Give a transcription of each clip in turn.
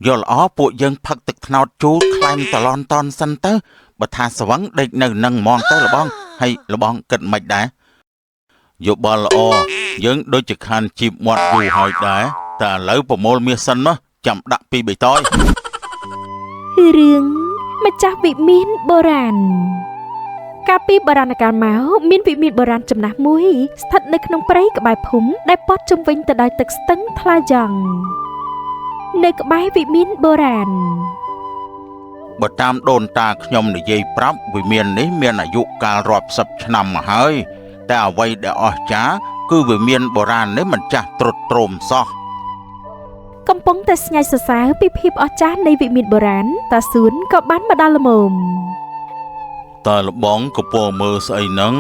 យល់អពួកយើងផឹកទឹកថ្នោតជូរខ្លាំងតឡនតនសិនទៅបើថាស្វឹងដេកនៅនឹងហ្មងទៅលបងហើយលបងគិតមិនដែរយោបល់ល្អយើងដូចជាខានជីបមាត់យូរហើយដែរតែឥឡូវប្រមូលមាសសិនមកចាំដាក់ពីបៃតយរឿងម្ចាស់វិមានបុរាណកាលពីបុរាណកាលមកមានវិមានបុរាណចំណាស់មួយស្ថិតនៅក្នុងព្រៃក្បែរភូមិដែលព័ទ្ធជុំវិញទៅដោយទឹកស្ទឹងថ្លាយ៉ងនៅក្បែរវិមានបុរាណបើតាមដូនតាខ្ញុំនិយាយប្រាប់វិមាននេះមានអាយុកាលរាប់សិបឆ្នាំមកហើយតែអ្វីដែលអស្ចារ្យគឺវិមានបុរាណនេះមិនចាស់ទ្រុឌទ្រោមសោះកំពុងតែស្ញែកសរសើរពីភាពអស្ចារ្យនៃវិមានបុរាណតាសួនក៏បានមកដល់ល្មមតើលបងកំពុងមើលស្អីហ្នឹង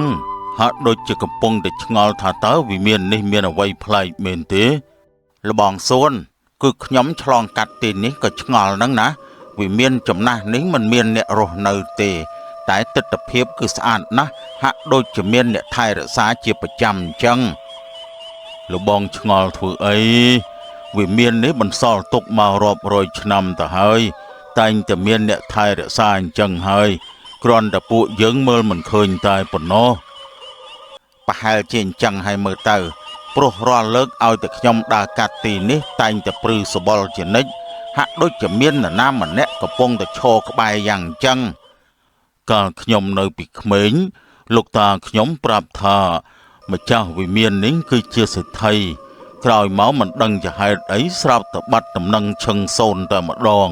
ហាក់ដូចជាកំពុងតែឆ្ងល់ថាតើវិមាននេះមានអ្វីប្លែកមែនទេលបងសួនគឺខ្ញុំឆ្លងកាត់ទីនេះក៏ឆ្ងល់ហ្នឹងណាវិមានចំណាស់នេះមិនមានអ្នករស់នៅទេតែទិដ្ឋភាពគឺស្អាតណាស់ហាក់ដូចជាមានអ្នកថែរក្សាជាប្រចាំអញ្ចឹងលបងឆ្ងល់ធ្វើអីវិមាននេះបន្សល់ទុកមករាប់រយឆ្នាំទៅហើយតែងតែមានអ្នកថែរក្សាអញ្ចឹងហើយគ្រាន់តែពួកយើងមើលមិនឃើញតែប៉ុណ្ណោះប្រហែលជាអញ្ចឹងហើយមើលទៅព្រោះរាល់លើកឲ្យតែខ្ញុំដើរកាត់ទីនេះតែងតែព្រឺសបល់ជានិច្ចហាក់ដូចជាមាននរណាម្នាក់កំពុងតែឈរក្បែរយ៉ាងអញ្ចឹងកាលខ្ញុំនៅពីក្មេងលោកតាខ្ញុំប្រាប់ថាម្ចាស់វិមាននេះគឺជាសេដ្ឋីក្រោយមកមិនដឹងជាហេតុអីស្រាប់តែបាត់ដំណឹងឈឹងសូន្យតែម្ដង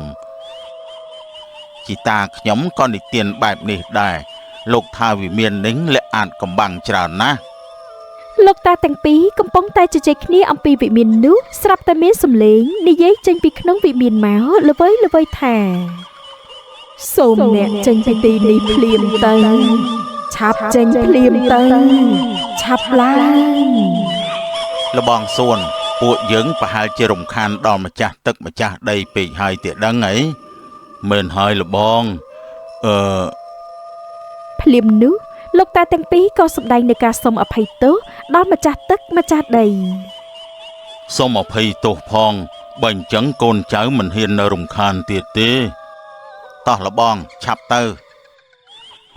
ជីតាខ្ញុំក៏និទានបែបនេះដែរលោកថាវិមាននេះលក្ខអាចកំបាំងច្រើនណាស់លោកតាទាំងពីរកំពុងតែជជែកគ្នាអំពីវិមាននោះស្រាប់តែមានសំឡេងនិយាយចេញពីក្នុងវិមានមកល្វីថាសូមអ្នកចេញពីទីនេះភ្លាមទៅឆាប់ចេញភ្លាមទៅឆាប់ឡើងលបងសួនពួកយើងប្រហែលជារំខានដល់ម្ចាស់ទឹកម្ចាស់ដីពេកហើយទៀតដឹងអីមែនហើយលបងភ្លាមនោះលោកតាទាំងពីរក៏សម្ដែងនឹងការសុំអភ័យទោសដល់ម្ចាស់ទឹកម្ចាស់ដីសុំអភ័យទោសផងបើអញ្ចឹងកូនចៅមិនហ៊ាននៅរំខានទៀតទេតោះលបងឆាប់ទៅ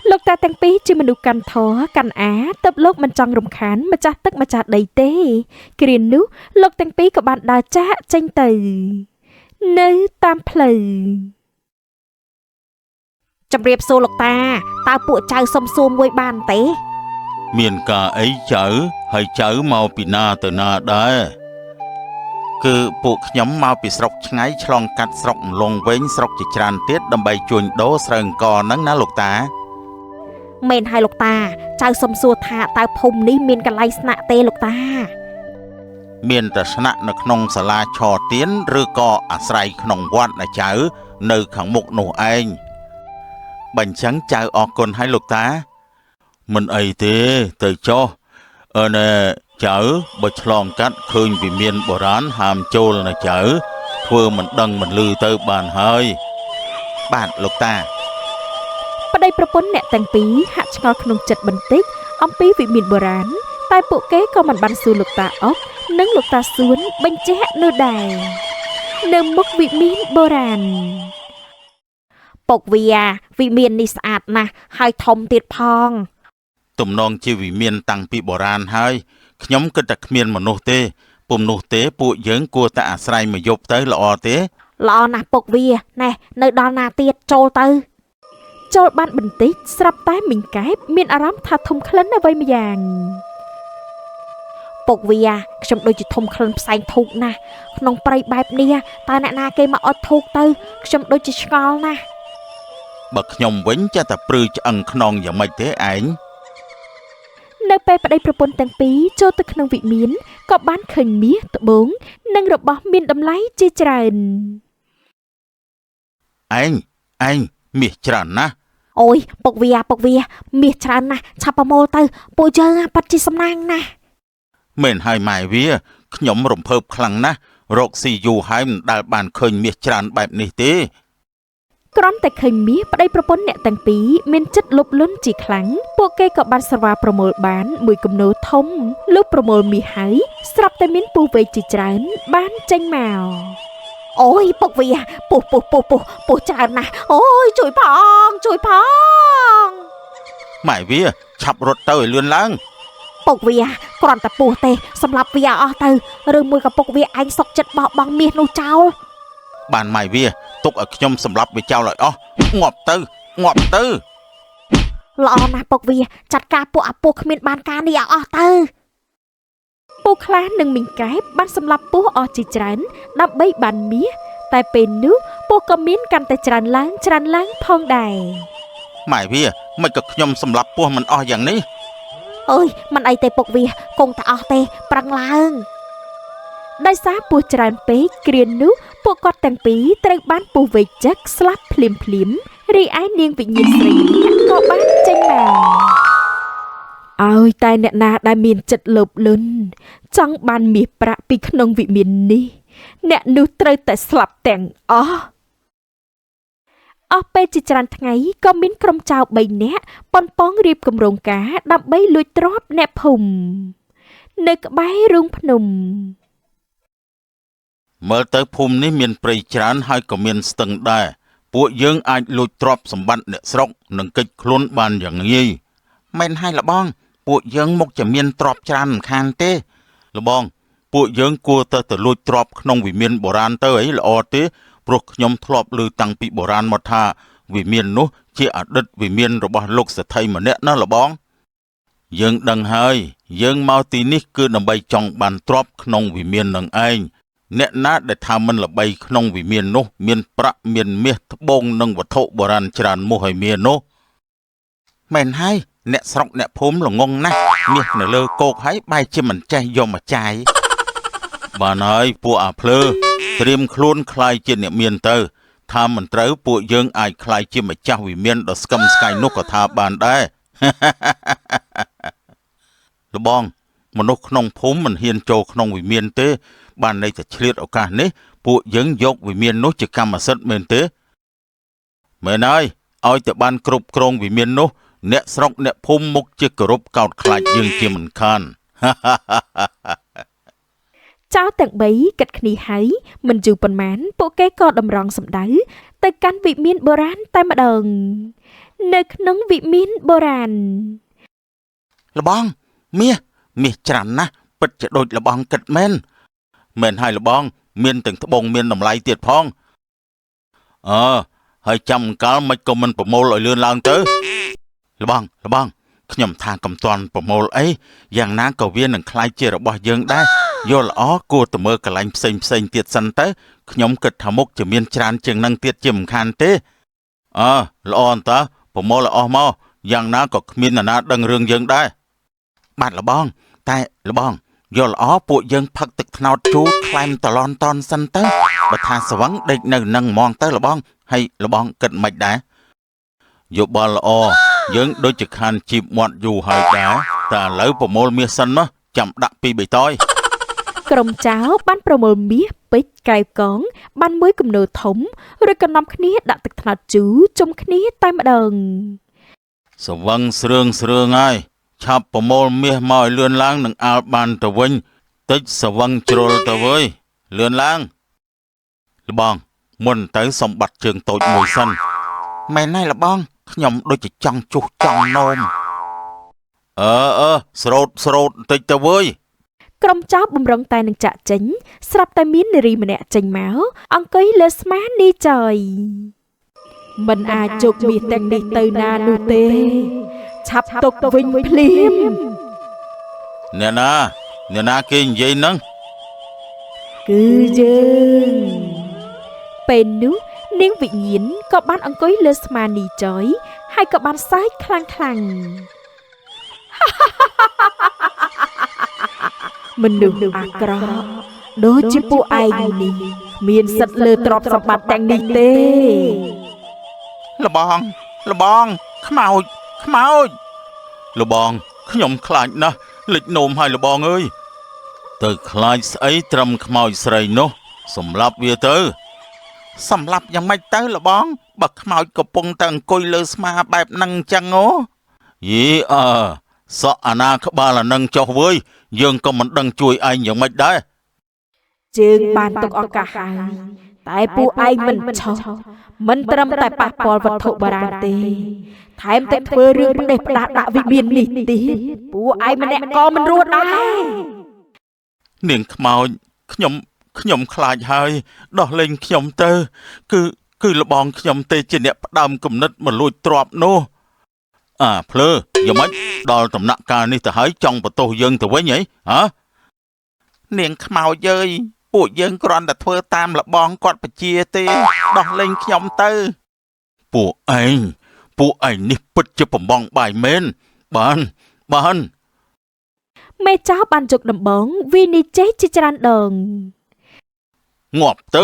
លោកតាទាំងពីរជាមនុស្សកាន់ធម៌កាន់អាទើបលោកមិនចង់រំខានម្ចាស់ទឹកម្ចាស់ដីទេគ្រានោះលោកទាំងពីរក៏បានដើរចាកចេញទៅនៅតាមផ្លូវជំរាបសួរលោកតាតើពួកចៅសុំសួរមួយបានទេមានការអីចៅហើយចៅមកពីណាទៅណាដែរគឺពួកខ្ញុំមកពីស្រុកឆ្ងាយឆ្លងកាត់ស្រុកម្លងវិញស្រុកជាច្រើនទៀតដើម្បីជួញដូរស្រូវអង្គហ្នឹងណាលោកតាមែនហើយលោកតាចៅសុំសួរថាតើភូមិនេះមានកន្លែងស្នាក់ទេលោកតាមានតែស្នាក់នៅក្នុងសាលាឆទៀនឬក៏អាស្រ័យក្នុងវត្តណាចៅនៅខាងមុខនោះឯងបើអញ្ចឹងចៅអរគុណហើយលោកតាមិនអីទេទៅចុះណែចៅបើឆ្លងកាត់ឃើញវិមានបុរាណហាមចូលណាចៅធ្វើមិនដឹងមិនឮទៅបានហើយបាទលោកតាប្តីប្រពន្ធអ្នកទាំងពីរហាក់ឆ្ងល់ក្នុងចិត្តបន្តិចអំពីវិមានបុរាណតែពួកគេក៏មិនបានសួរលោកតាអុកនិងលោកតាសួនបញ្ជាក់នោះដែរនៅមុខវិមានបុរាណពុកវិមាននេះស្អាតណាស់ហើយធំទៀតផងទំនងជាវិមានតាំងពីបុរាណហើយខ្ញុំគិតតែគ្មានមនុស្សទេពុំនោះទេពួកយើងគួរតែអាស្រ័យមកយប់ទៅល្អទេល្អណាស់ពុកណែនៅដល់ណាទៀតចូលបានបន្តិចស្រាប់តែមីងកែបមានអារម្មណ៍ថាធំក្លិនអ្វីម្យ៉ាងពុកខ្ញុំដូចជាធំក្លិនផ្សែងធូបណាស់ក្នុងព្រៃបែបនេះតើអ្នកណាគេមកអត់ធូបទៅខ្ញុំដូចជាឆ្ងល់ណាស់បើខ្ញុំវិញចេះតែព្រឺឆ្អឹងខ្នងយ៉ាងម៉េចទេឯងនៅពេលប្តីប្រពន្ធទាំងពីរចូលទៅក្នុងវិមានក៏បានឃើញមាសត្បូងនិងរបស់មានតម្លៃជាច្រើនឯងមាសច្រើនណាស់អូយពុកមាសច្រើនណាស់ឆាប់ប្រមូលទៅពួកយើងប៉ាត់ជាសំណាងណាស់មែនហើយម៉ែវាខ្ញុំរំភើបខ្លាំងណាស់រកស៊ីយូរហើយមិនដែលបានឃើញមាសច្រើនបែបនេះទេគ្រាន់តែឃើញមាសប្តីប្រពន្ធអ្នកទាំងពីរមានចិត្តលោភលន់ជាខ្លាំងពួកគេក៏បានស្រវាប្រមូលបានមួយគំនរធំលុះប្រមូលមាសហើយស្រាប់តែមានពស់វែកជាច្រើនបានចេញមក Ôi bộc vì bù chán nè. Ôi chui phong. Mày vía chập rột tới lươn lang. Bộc vì còn ta bù tê xâm lập vì từ rồi mùi gặp bộc vì anh sọc chật bỏ bằng miệt nụ cháu. Bàn mày vía tục ở nhom sầm lập với cháu lại ngọp tư. Lọ nè bộc vì chặt ca bù khmiên bàn ca đi từ. Bù khá nâng mình cái ban xâm lập bù chỉ trán đắp bấy bàn mía. Tại bên nước bù có miến căn tại tràn láng phong đài. Mày vía mày cực nhom sầm lập bùa mình dạng ní. Ơi mình ấy tê bộc vì cùng ta tê prang lang. Đại xá bùa tràn bế kriên nước bùa cọt tàng bí trời bán bùa về chắc slap phlim ri ái niên vị nhiên sri có bán tranh nào. Ôi tai nè na đai miền chật lộp lớn chẳng bàn mì bạ bị khăn nông vị miền ní nè nu trời tại slap tàngពេលជាច្រើនថ្ងៃក៏មានក្រុមចៅ3នាក់ប៉ុនប៉ងរៀបគម្រោងការដើម្បីលួចទ្រព្យអ្នកភូមិនៅក្បែររូងភ្នំ មើលទៅភូមិនេះមានព្រៃច្រើនហើយក៏មានស្ទឹងដែរពួកយើងអាចលួចទ្រព្យសម្បត្តិអ្នកស្រុកនិងកិច្ចខ្លួនបានយ៉ាងងាយមិនហើយលបងពួកយើងមកជាមានទ្រព្យច្រើនមិនខានទេលបងពួកយើងគួរទៅលួចទ្រព្យក្នុងវិមានបុរាណទៅអីល្អទេព្រោះខ្ញុំធ្លាប់ឮតាំងពីបុរាណមកថាវិមាននោះជាអតីតវិមានរបស់លោកសេដ្ឋីម្នាក់ណាលបងយើងដឹងហើយយើងមកទីនេះគឺដើម្បីចង់បានទ្រព្យក្នុងវិមាននឹងឯងអ្នកណាដែលថាមិនល្បីក្នុងវិមាននោះមានប្រាក់មានមាសត្បូងនិងវត្ថុបុរាណច្រើនមុខឲ្យមាននោះមែនហើយអ្នកស្រុកអ្នកភូមិល្ងងណាស់មាសនៅលើគោកហើយបែរជាមិនចេះយកមកចាយបានហើយពួកអាភ្លើត្រៀមខ្លួនខ្លាយជាអ្នកមានទៅថាមិនត្រូវពួកយើងអាចខ្លាយជាម្ចាស់វិមានដ៏ស្កឹមស្កៃនោះក៏ថាបានដែរលបងមនុស្សក្នុងភូមិមិនហ៊ានចូលក្នុងវិមានទេបានន័យថាឆ្លៀតឱកាសនេះពួកយើងយកវិមាននោះជាកម្មសិទ្ធិមែនទេមែនហើយឲ្យតែបានគ្រប់គ្រងវិមាននោះអ្នកស្រុកអ្នកភូមិមុខជាគោរពកោតខ្លាចយើងជាមិនខានចៅទាំង3គិតគ្នាហើយមិនយូរប៉ុន្មានពួកគេក៏តម្រង់សម្ដៅទៅកាន់វិមានបុរាណតែម្ដងនៅក្នុងវិមានបុរាណលបងមាសច្រើនណាស់ពិតជាដូចលបងគិតមែនហើយលបងមានទាំងត្បូងមានតម្លៃទៀតផងហើយចាំអង្កលមិនក៏មិនប្រមូលឲ្យលឿនឡើងទៅលបងខ្ញុំថាកំតាន់ប្រមូលអីយ៉ាងណាក៏វានឹងខ្លាយជារបស់យើងដែរយល់ល្អគួរតែមើលកន្លែងផ្សេងទៀតសិនទៅខ្ញុំគិតថាមុខជាមានច្រើនជាងនឹងទៀតជាមិនខានទេល្អអន្តើប្រមូលឲ្យអស់មកយ៉ាងណាក៏គ្មាននរណាដឹងរឿងយើងដែរបាទលបងតែលបងយល់ល្អពួកយើងផឹកទឹកត្នោតជូរខ្លែមតឡនតនសិនទៅបើថាស្វឹងដេកនៅនឹងហ្មងទៅលបងហើយលបងគិតមិនដែរយោបល់ល្អយើងដូចជាខានជីបមាត់យូរហើយដែរតែឥឡូវប្រមូលមាសសិនមកចាំដាក់ពី3តយក្រុមចៅបានប្រមូលមាសពេជ្រកែវកងបានមួយគំនរធំឬក៏នាំគ្នាដាក់ទឹកត្នោតជូរជុំគ្នាតែម្ដងស្វឹងស្រឿងហើយឆាប់ប្រមូលមាសមកឲ្យលឿនឡើងនឹងអាលបានទៅវិញតិចស្វឹងជ្រុលទៅវើយលឿនឡើងលបងមុនទៅសម្បត្តិជើងតូចមួយសិនមែនហើយលបងខ្ញុំដូចជាចង់ជុះចង់នោមស្រោតបន្តិចទៅវើយក្រុមចៅបំរុងតែនឹងចាក់ចេញស្រាប់តែមាននារីម្នាក់ចេញមកអង្គុយលើស្មានេះចយមិនអាចជោគមាសទាំងនេះទៅណានោះទេឆាប់ទុកវិញភ្លាមអ្នកណាគេនិយាយហ្នឹងគឺយើងពេលនោះនាងវិញ្ញាណក៏បានអង្គុយលើស្មានេះចយហើយក៏បានសើចខ្លាំងមនុស្សអាក្រក់ដូចជាពួកឯងនេះមានសិទ្ធិលើទ្រព្យសម្បត្តិទាំងនេះទេលបងខ្មោចលបងខ្ញុំខ្លាចណាស់លិចនោមហើយលបងអើយទៅខ្លាចស្អីត្រឹមខ្មោចស្រីនោះសម្លាប់វាទៅសម្លាប់យ៉ាងម៉េចទៅលបងបើខ្មោចកំពុងតែអង្គុយលើស្មាបែបហ្នឹងអញ្ចឹងយីសក់អាណាក្បាលអានឹងចុះវើយយើងក៏មិនដឹងជួយឯងយ៉ាងម៉េចដែរជើងបានទុកឱកាសហើយ តែពួកឯងមិនឆុសមិនត្រឹមតែប៉ះពាល់វត្ថុបុរាណទេថែមទាំងធ្វើរឿងផ្ដេសផ្ដាសដាក់វិមាននេះទៀតពួកឯងម្នាក់ក៏មិនរស់ដែរនាងខ្មោចខ្ញុំខ្លាចហើយដោះលែងខ្ញុំទៅគឺលបងខ្ញុំទេជាអ្នកផ្ដើមគំនិតមកលួចទ្រព្យនោះភ្លើយ៉ាងម៉េចដល់ដំណាក់កាលនេះទៅហើយចង់បន្ទោសយើងទៅវិញហីនាងខ្មោចអើយពួកយើងគ្រាន់តែធ្វើតាមលបងគាត់បញ្ជាទេដោះលែងខ្ញុំទៅពួកឯងនេះពិតជាបំបងបាយមែនបានមេចៅបានជកដំបងវិនិច្ឆ័យជាច្រើនដងងាប់ទៅ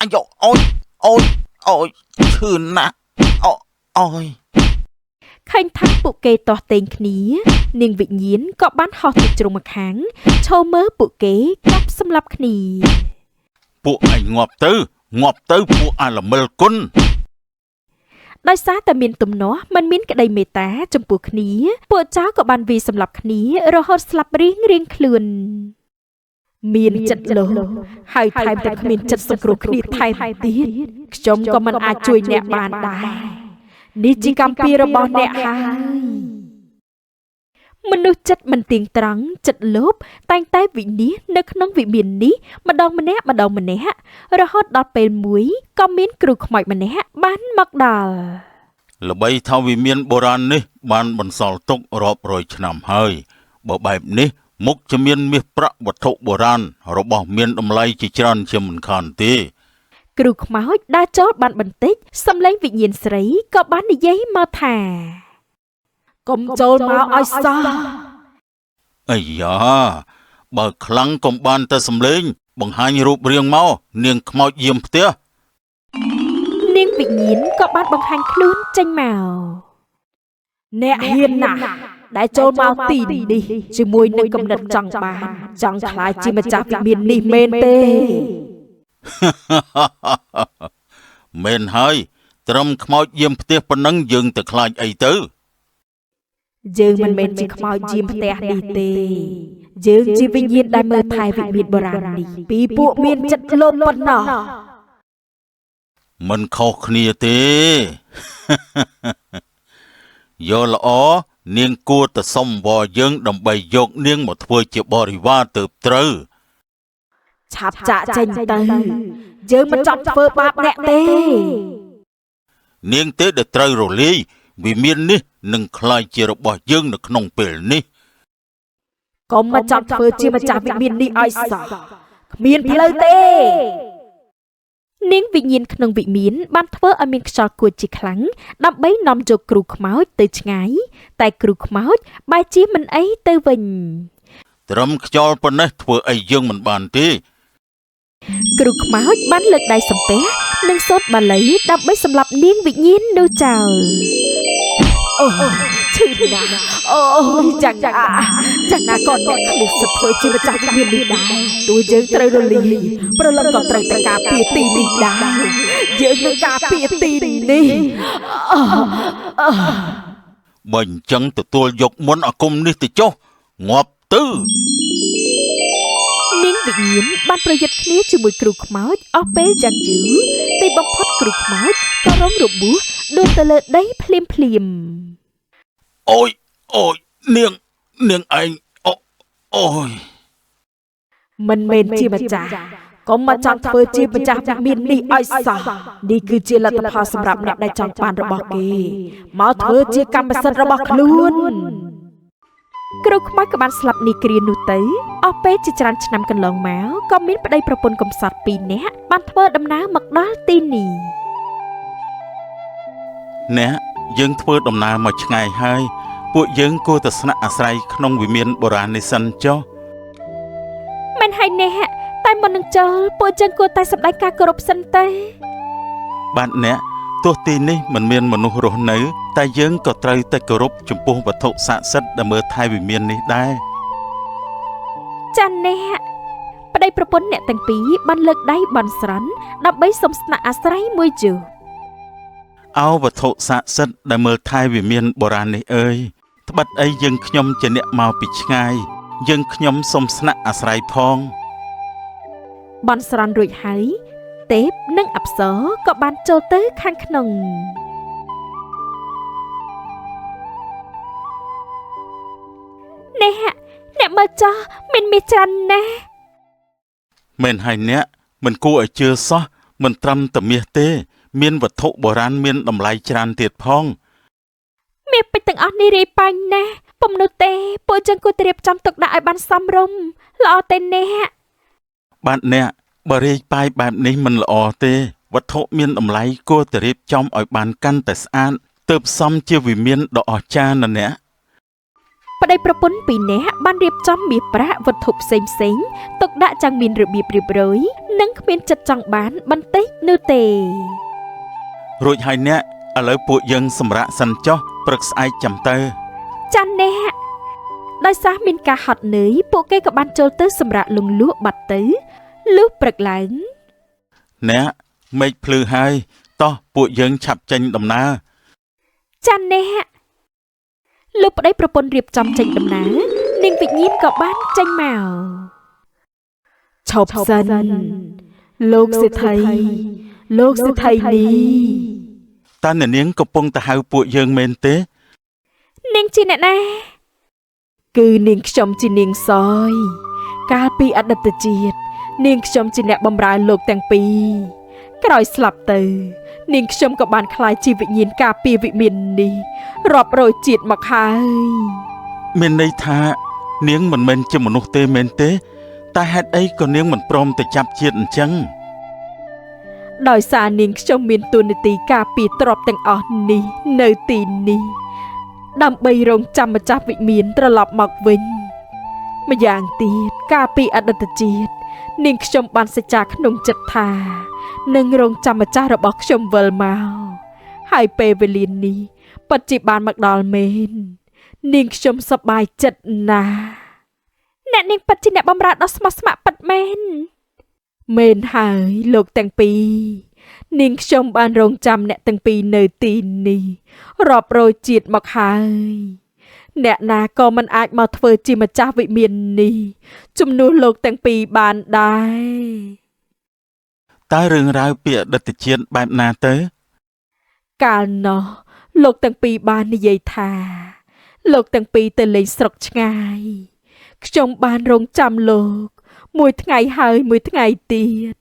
អាយអូយឈឺណាស់អូយឃើញថាពួកគេទាស់ទែងគ្នានាងវិញ្ញាណក៏បានហោះទៅជ្រុងម្ខាងឈរមើលពួកគេកាប់សម្លាប់គ្នាពួកឯងងាប់ទៅពួកអាល្មិលគុណដោយសារតែមានទំនាស់មិនមានក្តីមេត្តាចំពោះគ្នាពួកចៅក៏បានវាយសម្លាប់គ្នារហូតស្លាប់រៀងខ្លួនមានចិត្តលោភហើយថែមទាំងគ្មានចិត្តសង្គ្រោះគ្នាថែមទៀតខ្ញុំក៏មិនអាចជួយអ្នកបានដែរនេះជាកម្មពីរបស់អ្នកហើយមនុស្សចិត្តមិនទៀងត្រង់ចិត្តលោភតែងតែវិនិច្ឆ័យនៅក្នុងវិមាននេះម្ដងម្នាក់រហូតដល់ពេលមួយក៏មានគ្រូខ្មោចម្នាក់បានមកដល់ល្បីថាវិមានបុរាណនេះបានបន្សល់ទុករាប់រយឆ្នាំហើយបើបែបនេះមុខជាមានមាសប្រាក់វត្ថុបុរាណរបស់មានតម្លៃជាច្រើនជាមិនខានទេគ្រូខ្មោចដើរចូលបានបន្តិចសំឡេងវិញ្ញាណស្រីក៏បាននិយាយមកថាកុំចូលមកឲ្យសោះអាយ៉ាបើខ្លាំងកុំបានតែសំឡេងបង្ហាញរូបរាងមកនាងខ្មោចយាមផ្ទះនាងវិញ្ញាណក៏បានបង្ហាញខ្លួនចេញមកអ្នកហ៊ានណាស់ដែលចូលមកទីនេះជាមួយនឹងគំនិតចង់បានចង់ខ្លាចជាម្ចាស់វិមាននេះមែនទេមែនហើយត្រឹមខ្មោចយាមផ្ទះប៉ុណ្ណឹងយើងទៅខ្លាចអីទៅយើងមិនមែនជាខ្មោចយាមផ្ទះនេះទេយើងជាវិញ្ញាណដែលមើលថែវិមានបុរាណនេះពីពួកមានចិត្តលោភប៉ុណ្ណោះមិនខុសគ្នាទេយកល្អនាងគួរតែសុំវល់យើងដើម្បីយកនាងមកធ្វើជាបរិវារទើបត្រូវឆាប់ចាក់ចេញទៅយើងមិនចង់ធ្វើបាបអ្នកទេនាងទេដែលត្រូវរលាយវិមាននេះនឹងក្លាយជារបស់យើងនៅក្នុងពេលនេះកុំមកចង់ធ្វើជាម្ចាស់វិមាននេះឲ្យសោះគ្មានផ្លូវទេនាងវិញ្ញាណក្នុងវិមានបានធ្វើឲ្យមានខ្យល់គួចជាខ្លាំងដើម្បីនាំយកគ្រូខ្មោចទៅឆ្ងាយតែគ្រូខ្មោចបែរជាមិនអីទៅវិញត្រឹមខ្យល់ប៉ុណ្ណេះធ្វើអីយើងមិនបានទេគ្រូខ្មោចបានលើកដៃសំពះនិងសូត្របាលីដើម្បីសម្លាប់នាងវិញ្ញាណនោះចោលអូឈឺណាស់អូយ៉ាងណាក៏អ្នកគ្មានសិទ្ធិធ្វើជាម្ចាស់វិមាននេះដែរទោះយើងត្រូវរលាយព្រលឹងក៏ត្រូវតែការពារទីនេះដែរយើងនឹងការពារទីនេះបើអញ្ចឹងទទួលយកមន្តអាគមនេះទៅចុះងាប់ទៅនាងវិញ្ញាណបានប្រយុទ្ធគ្នាជាមួយគ្រូខ្មោចអស់ពេលយ៉ាងយូរទីបំផុតគ្រូខ្មោចក៏រងរបួសដួលទៅលើដីភ្លាមអូយនាងឯងអូយមិនមែនជាម្ចាស់កុំមកចង់ធ្វើជាម្ចាស់វិមាននេះឲ្យសោះនេះគឺជាលទ្ធផលសម្រាប់អ្នកដែលចង់បានរបស់គេមកធ្វើជាកម្មសិទ្ធិរបស់ខ្លួនគ្រូខ្មោចក៏បានស្លាប់នីគ្រានោះទៅអស់ពេលជាច្រើនឆ្នាំកន្លងមកក៏មានប្តីប្រពន្ធកំសត់2នាក់បានធ្វើដំណើរមកដល់ទីនេះអ្នកយើងធ្វើដំណើរមកឆ្ងាយហើយពួកយើងគួរតែស្នាក់អាស្រ័យក្នុងវិមានបុរាណនេះសិនចុះមិនហើយអ្នកតែមុននឹងចូលពួកយើងគួរតែសម្ដែងការគោរពសិនទេបាទអ្នកទោះទីនេះមិនមានមនុស្សរស់នៅតែយើងក៏ត្រូវតែគោរពចំពោះវត្ថុស័ក្តិសិទ្ធិដែលមើលថែវិមាននេះដែរចាអ្នកប្តីប្រពន្ធអ្នកទាំងពីរបានលើកដៃបន់ស្រន់ដើម្បីសុំស្នាក់អាស្រ័យមួយយូរអោវត្ថុស័ក្តិសិទ្ធិដែលមើលថែវិមានបុរាណនេះអើយត្បិតអីយើងខ្ញុំជាអ្នកមកពីឆ្ងាយយើងខ្ញុំសុំស្នាក់អាស្រ័យផង បន់ស្រន់រួចហើយទេពនិងអប្សរក៏បានចូលទៅខាងក្នុងអ្នកមើលចោះមានមាសច្រើនណាស់មែនហើយអ្នកមិនគួរឲ្យជឿសោះមិនត្រឹមតែមាសទេមានវត្ថុបុរាណមានតម្លៃច្រើនទៀតផងមាសពេជ្រទាំងអស់នេះរាយប៉ាញ់ណាស់ពុំនោះទេពួកយើងគួរត្រៀមចំទុកដាក់ឲ្យបានសមរម្យល្អទេអ្នកបាទអ្នកបើរាយប៉ាយបែបនេះមិនល្អទេវត្ថុមានតម្លៃគួរតែរៀបចំឲ្យបានកាន់តែស្អាតទើបសមជាវិមានដ៏អស្ចារ្យណាស់អ្នកប្តីប្រពន្ធពីរនាក់បានរៀបចំមាសប្រាក់វត្ថុផ្សេងទុកដាក់យ៉ាងមានរបៀបរៀបរយនិងគ្មានចិត្តចង់បានបន្តិចនោះទេរួចហើយអ្នកឥឡូវពួកយើងសម្រាកសិនចុះព្រឹកស្អែកចាំទៅចា៎អ្នកដោយសារមានការហត់នឿយពួកគេក៏បានចូលទៅសម្រាកលំលក់បាត់ទៅលុះព្រឹកឡើងអ្នកមេឃភ្លឺហើយតោះពួកយើងឆាប់ចេញដំណើរចា៎អ្នកលុះប្តីប្រពន្ធរៀបចំចេញដំណើរនាងវិញ្ញាណក៏បានចេញមកឈប់សិនលោកសេដ្ឋីនេះតើអ្នកនាងកំពុងទៅហៅពួកយើងមែនទេនាងជាអ្នកណាគឺនាងខ្ញុំជានាងសយកាលពីអតីតជាតិនាងខ្ញុំជាអ្នកបម្រើលោកទាំងពីរក្រោយស្លាប់ទៅនាងខ្ញុំក៏បានក្លាយជាវិញ្ញាណការពារវិមាននេះរាប់រយជាតិមកហើយមានន័យថានាងមិនមែនជាមនុស្សទេមែនទេតែហេតុអីក៏នាងមិនព្រមទៅចាប់ជាតិអញ្ចឹងដោយសារនាងខ្ញុំមានតួនាទីការពារទ្រព្យទាំងអស់នេះនៅទីនេះដើម្បីរងចាំម្ចាស់វិមានត្រឡប់មកវិញម្យ៉ាងទៀតកាលពីអតីតជាតិនាងខ្ញុំបានសច្ចាក្នុងចិត្តថានឹងរងចាំម្ចាស់របស់ខ្ញុំវិលមកហើយពេលវេលានេះពិតជាបានមកដល់មែននាងខ្ញុំសប្បាយចិត្តណាស់អ្នកនាងពិតជាអ្នកបម្រើដ៏ស្មោះស្ម័គ្រពិតមែនហើយលោកទាំងពីរនាងខ្ញុំបានរងចាំអ្នកទាំងពីរនៅទីនេះរាប់រយជាតិមកហើយអ្នកណាក៏មិនអាចមកធ្វើជាម្ចាស់វិមាននេះជំនួសលោកទាំងពីរបានដែរតើរឿងរ៉ាវពីអតីតជាតិបែបណាទៅកាលនោះលោកទាំងពីរបាននិយាយថាលោកទាំងពីរទៅលេងស្រុកឆ្ងាយខ្ញុំបានរងចាំលោកមួយថ្ងៃហើយមួយថ្ងៃទៀត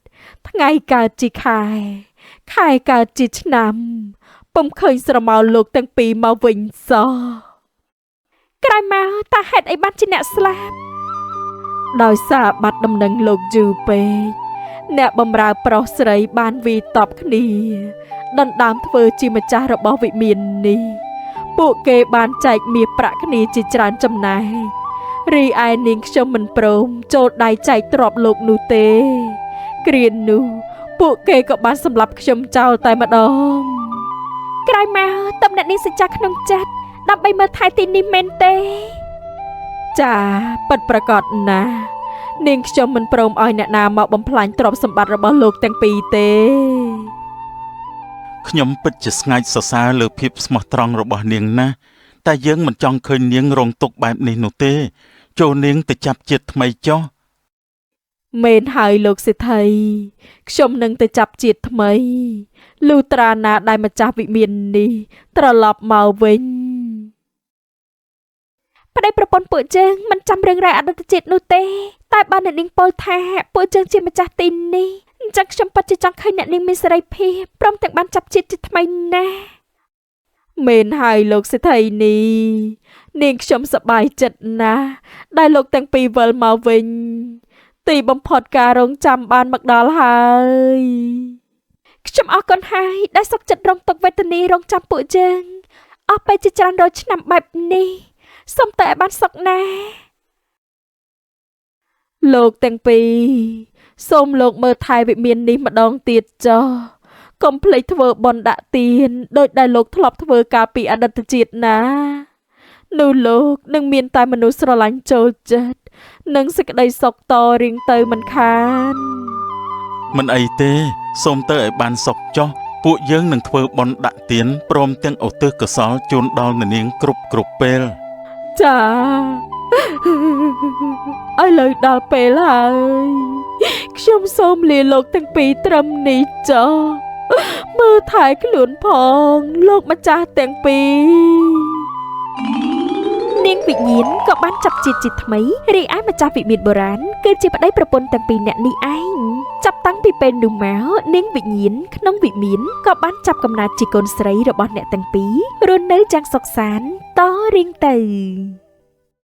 ថ្ងៃកើតជាខែកើតជាឆ្នាំពុំឃើញស្រមោលលោកទាំងពីរមកវិញសោះក្រោយមកតើហេតុអីបានជាអ្នកស្លាប់ដោយសារបាត់ដំណឹងលោកយូរពេកអ្នកបម្រើប្រុសស្រីបានវីតបគ្នាដណ្ដើមធ្វើជាម្ចាស់របស់វិមាននេះពួកគេបានចែកមាសប្រាក់គ្នាជាច្រើនចំណែករីឯនាងខ្ញុំមិនព្រមចូលដៃចែកទ្រព្យលោកនោះទេគ្រានោះពួកគេក៏បានសម្លាប់ខ្ញុំចោលតែម្ដងក្រោយមកតំណែងនេះសច្ចាក្នុងចិត្តដើម្បីមើលថែទីនេះមែនទេចាពិតប្រាកដណាស់នាងខ្ញុំមិនព្រមឲ្យអ្នកណាមកបំផ្លាញទ្រព្យសម្បត្តិរបស់លោកទាំងពីរទេខ្ញុំពិតជាស្ងើចសរសើរលើភាពស្មោះត្រង់របស់នាងណាស់តែយើងមិនចង់ឃើញនាងរងទុក្ខបែបនេះនោះទេចូលនាងទៅចាប់ជាតិថ្មីចុះមែនហើយលោកសេដ្ឋីខ្ញុំនឹងទៅចាប់ជាតិថ្មីលុះត្រាណាដែលម្ចាស់វិមាននេះត្រឡប់មកវិញប្តីប្រពន្ធពួកយើងមិនចាំរឿងរ៉ាវអតីតជាតិនោះទេតែបានអ្នកនាងពោលថាពួកយើងជាម្ចាស់ទីនេះអញ្ចឹងខ្ញុំពិតជាចង់ឃើញអ្នកនាងមានសេរីភាពព្រមទាំងបានចាប់ជាតិជាថ្មីណាស់មែនហើយលោកសេដ្ឋីនេះនាងខ្ញុំសប្បាយចិត្តណាស់ដែលលោកទាំងពីរវិលមកវិញទីបំផុតការរងចាំបានមកដល់ហើយខ្ញុំអរគុណហើយដែលសុខចិត្តរងទុក្ខវេទនារងចាំពួកយើងអស់ពេលជាច្រើនរយឆ្នាំបែបនេះសូមតែឲ្យបានសុខណាលោកទាំងពីរសូមលោកមើលថែវិមាននេះម្ដងទៀតចុះកុំភ្លេចធ្វើបុណ្យដាក់ទានដោយដែលលោកធ្លាប់ធ្វើកាលពីអតីតជាតិណានោះលោកនឹងមានតែមនុស្សស្រឡាញ់ចូលចិត្តនិងសេចក្តីសុខតរៀងទៅមិនខានមិនអីទេសូមទៅឲ្យបានសុខចុះពួកយើងនឹងធ្វើបុណ្យដាក់ទានព្រមទាំងឧទ្ទិសកុសលជូនដល់អ្នកនាងគ្រប់ពេលចាឥឡូវដល់ពេលហើយ ខ្ញុំសូមលាលោកទាំងពីរត្រឹមនេះចុះមើលថែខ្លួនផងលោកម្ចាស់ទាំងពីរនាងវិញ្ញាណក៏បានចាប់ជាតិជាថ្មីរីឯម្ចាស់វិមានបុរាណគឺជាប្តីប្រពន្ធទាំងពីរនាក់នេះឯងចាប់តាំងពីពេលនោះមកនាងវិញ្ញាណក្នុងវិមានក៏បានចាប់កំណើតជាកូនស្រីរបស់អ្នកទាំងពីររស់នៅយ៉ាងសុខសាន្តតរៀងទៅ